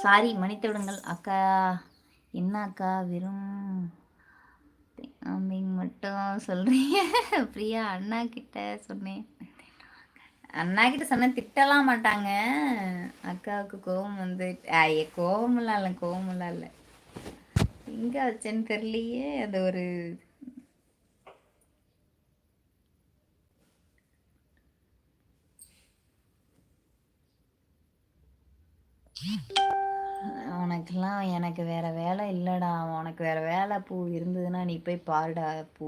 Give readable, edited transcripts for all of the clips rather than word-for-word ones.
Sorry மன்னித்து விடுங்கள் அக்கா. என்ன அக்கா வெறும் அப்படிங்க மட்டும் சொல்றீங்க? பிரியா அண்ணா கிட்ட சொன்னேன். அண்ணா கிட்ட சொன்ன திட்டலாம் மாட்டாங்க. அக்காவுக்கு கோவம் வந்து கோவமெல்லாம் இல்லை, கோவமெல்லாம் இல்லை. எங்க வச்சேன்னு தெரியலையே. அது ஒரு உனக்கெல்லாம் எனக்கு வேற வேலை இல்லைடா. உனக்கு வேற வேலை பூ இருந்ததுன்னா நீ போய் பாருடா பூ.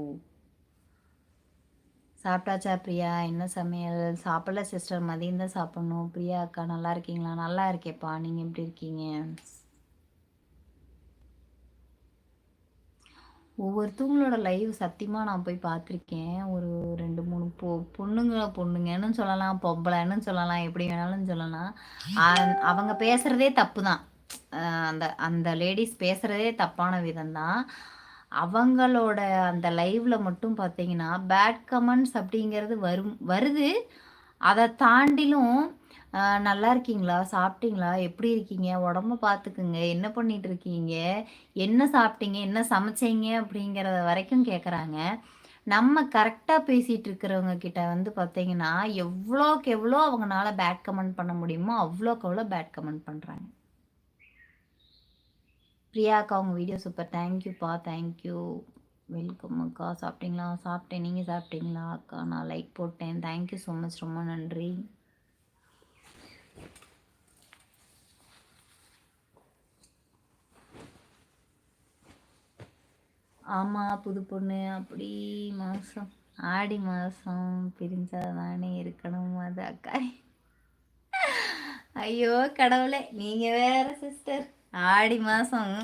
சாப்பிட்டாச்சா பிரியா? என்ன சமையல்? சாப்பிடல சிஸ்டர், மதியம் தான் சாப்பிட்ணும். பிரியா அக்கா நல்லா இருக்கீங்களா? நல்லா இருக்கேப்பா, நீங்கள் எப்படி இருக்கீங்க? ஒவ்வொருத்தவங்களோட லைவ் சத்தியமாக நான் போய் பார்த்துருக்கேன். ஒரு 2 3 பொண்ணுங்கன்னு சொல்லலாம், பொம்பளைன்னு சொல்லலாம், எப்படி வேணாலும் சொல்லலாம். அவங்க பேசுகிறதே தப்பு தான். அந்த அந்த லேடிஸ் பேசுகிறதே தப்பான விதம்தான். அவங்களோட அந்த லைவ்ல மட்டும் பார்த்தீங்கன்னா பேட் கமெண்ட்ஸ் அப்படிங்கிறது வருது. அதை தாண்டிலும் நல்லா இருக்கீங்களா, சாப்பிட்டீங்களா, எப்படி இருக்கீங்க, உடம்ப பார்த்துக்குங்க, என்ன பண்ணிட்டு இருக்கீங்க, என்ன சாப்பிட்டீங்க, என்ன சமைச்சீங்க அப்படிங்கிறத வரைக்கும் கேட்குறாங்க. நம்ம கரெக்டாக பேசிகிட்டு இருக்கிறவங்க கிட்ட வந்து பார்த்தீங்கன்னா எவ்வளோக்கு எவ்வளோ அவங்களால பேட் கமெண்ட் பண்ண முடியுமோ அவ்வளோக்கு அவ்வளோ பேட் கமெண்ட் பண்ணுறாங்க. பிரியா அக்கா உங்கள் வீடியோ சூப்பர், தேங்க்யூப்பா, தேங்க்யூ, வெல்கம் அக்கா. சாப்பிட்டீங்களா? சாப்பிட்டேன், நீங்கள் சாப்பிட்டீங்களா அக்கா? நான் லைக் போட்டேன், தேங்க்யூ ஸோ மச், ரொம்ப நன்றி. ஆமாம் புது பொண்ணு அப்படி மாதம் ஆடி மாதம் பிரிஞ்சாதானே இருக்கணும் அது அக்கா. ஐயோ கடவுளே, நீங்கள் வேற சிஸ்டர். ஆடி மாதம்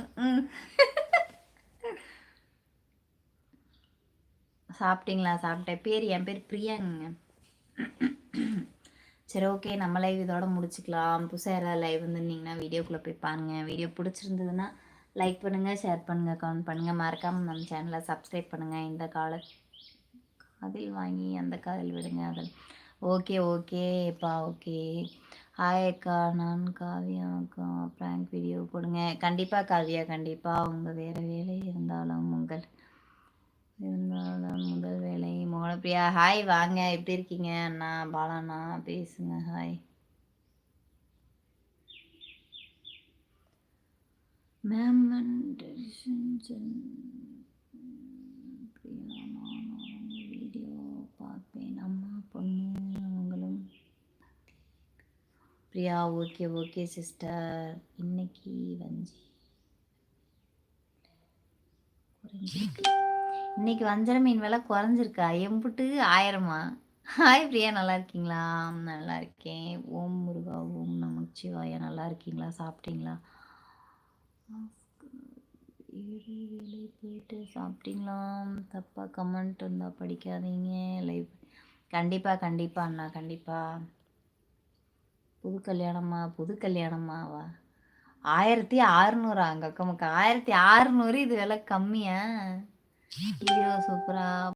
சாப்பிட்டீங்களா? சாப்பிட்டேன். என் பேர் பிரியாங்க. சரி ஓகே, நம்ம லைவ் இதோட முடிச்சுக்கலாம். புதுசாக யாராவது லைவ் வந்துருந்தீங்கன்னா வீடியோக்குள்ளே போய் பாருங்கள். வீடியோ பிடிச்சிருந்ததுன்னா லைக் பண்ணுங்கள், ஷேர் பண்ணுங்கள், கமெண்ட் பண்ணுங்கள். மறக்காமல் நம்ம சேனலை சப்ஸ்கிரைப் பண்ணுங்கள். இந்த காதில் வாங்கி அந்த காதில் விடுங்க. அதில் ஓகே ஓகேப்பா, ஓகே. ஹாய் அக்கா, நான் காவியா அக்கா. ப்ராங்க் வீடியோ போடுங்க. கண்டிப்பாக காவியா, கண்டிப்பாக. உங்கள் வேறு வேலை இருந்தாலும் முதல் வேலை மோகனப்பிரியா. ஹாய், வாங்க, எப்படி இருக்கீங்க அண்ணா? பாலாண்ணா பேசுங்க. Hi ma'am. வீடியோ பார்ப்பேன். அம்மா பொண்ணு அவங்களும். Priya okay okay sister. இன்னைக்கு இன்னைக்கு வஞ்சர மீன் விலை குறைஞ்சிருக்கா? எம்புட்டு 1000-மா? ஹாய் பிரியா, நல்லா இருக்கீங்களா? நல்லா இருக்கேன். ஓம் முருகா, ஓம் நமச்சிவாயா. நல்லா இருக்கீங்களா? சாப்பிட்டீங்களா? வேலை போயிட்டு சாப்பிட்டீங்களா? தப்பாக கமெண்ட் இருந்தால் படிக்காதீங்க. லைவ் கண்டிப்பாக அண்ணா, கண்டிப்பாக. புது கல்யாணமாவா? 1600 அங்கே 1600. இது விலை கம்மியா? வீடியோ சூப்பரா